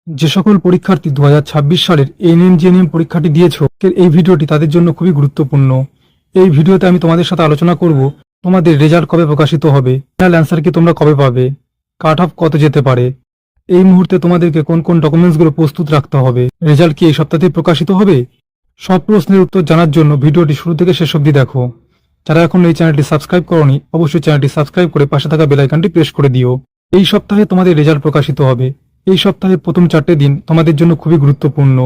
যে সকল পরীক্ষার্থী 2026 সালের এনএমজিএনএম পরীক্ষাটি দিয়েছো, এই ভিডিওটি তাদের জন্য খুবই গুরুত্বপূর্ণ। এই ভিডিওতে আমি তোমাদের সাথে আলোচনা করব তোমাদের রেজাল্ট কবে প্রকাশিত হবে, ফাইনাল অ্যান্সার কি তোমরা কবে পাবে, কাট অফ কত যেতে পারে, এই মুহূর্তে তোমাদেরকে কোন কোন ডকুমেন্টসগুলো প্রস্তুত রাখতে হবে, রেজাল্ট কি এই সপ্তাহে প্রকাশিত হবে। সব প্রশ্নের উত্তর জানার জন্য ভিডিওটি শুরু থেকে শেষ অবধি দেখো। যারা এখন এই চ্যানেলটি সাবস্ক্রাইব করোনি, অবশ্যই চ্যানেলটি সাবস্ক্রাইব করে পাশে থাকা বেল আইকনটি প্রেস করে দিও। এই সপ্তাহে তোমাদের রেজাল্ট প্রকাশিত হবে। এই সপ্তাহের প্রথম 4টে দিন তোমাদের জন্য খুবই গুরুত্বপূর্ণ।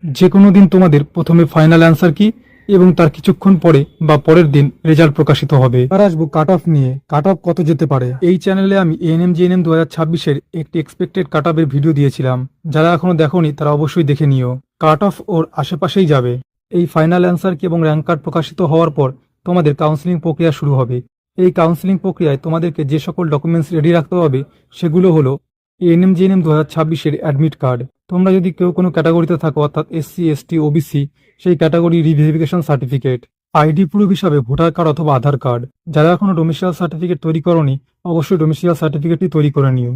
যে কোনো দিন তোমাদের প্রথমে ফাইনাল অ্যান্সার কি এবং তার কিছুক্ষণ পরে বা পরের দিন রেজাল্ট প্রকাশিত হবে। আর আসবো কাট অফ নিয়ে, কাট অফ কত যেতে পারে। এই চ্যানেলে আমি এএনএম-জিএনএম 2026-এর একটি এক্সপেক্টেড কাট অফের ভিডিও দিয়েছিলাম। যারা এখনো দেখোনি তারা অবশ্যই দেখে নিও। কাট অফ ওর আশেপাশেই যাবে। এই ফাইনাল অ্যান্সার কি এবং র্যাঙ্ক কার্ড প্রকাশিত হওয়ার পর তোমাদের কাউন্সিলিং প্রক্রিয়া শুরু হবে। এই কাউন্সিলিং প্রক্রিয়ায় তোমাদেরকে যে সকল ডকুমেন্টস রেডি রাখতে হবে সেগুলো হলো এএনএম-জিএনএম 2026-এর অ্যাডমিট কার্ড। তোমরা যদি কেউ কোনো ক্যাটাগরিতে থাকো, অর্থাৎ এসসি, এসটি, ওবিসি, সেই category reverification certificate, ID proof হিসাবে ভোটার কার্ড অথবা আধার কার্ড। যারা এখনো ডোমিসিয়াল সার্টিফিকেট তৈরি করনি, অবশ্যই ডোমিসিয়াল সার্টিফিকেটটি তৈরি করে নিও।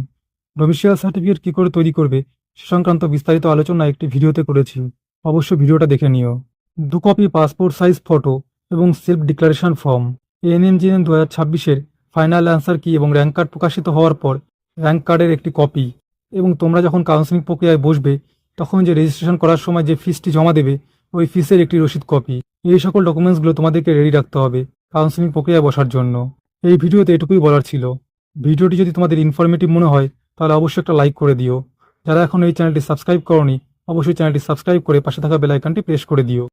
ডোমিসিয়াল সার্টিফিকেট কি করে তৈরি করবে সে সংক্রান্ত বিস্তারিত আলোচনা একটি ভিডিওতে করেছি, অবশ্যই ভিডিওটা দেখে নিও। 2 কপি পাসপোর্ট সাইজ ফটো এবং সেলফ ডিক্লারেশন ফর্ম। এএনএম-জিএনএম 2026-এর ফাইনাল অ্যান্সার কি এবং র্যাঙ্ক কার্ড প্রকাশিত হওয়ার পর র্যাঙ্ক কার্ডের একটি কপি, এবং তোমরা যখন কাউন্সিলিং প্রক্রিয়ায় বসবে তখন যে রেজিস্ট্রেশন করার সময় যে ফিসটি জমা দেবে ওই ফিসের একটি রসিদ কপি। এই সকল ডকুমেন্টসগুলো তোমাদেরকে রেডি রাখতে হবে কাউন্সিলিং প্রক্রিয়ায় বসার জন্য। এই ভিডিওতে এটুকুই বলার ছিল। ভিডিওটি যদি তোমাদের ইনফরমেটিভ মনে হয় তাহলে অবশ্যই একটা লাইক করে দিও। যারা এখন এই চ্যানেলটি সাবস্ক্রাইব করোনি, অবশ্যই চ্যানেলটি সাবস্ক্রাইব করে পাশে থাকা বেল আইকনটি প্রেস করে দিও।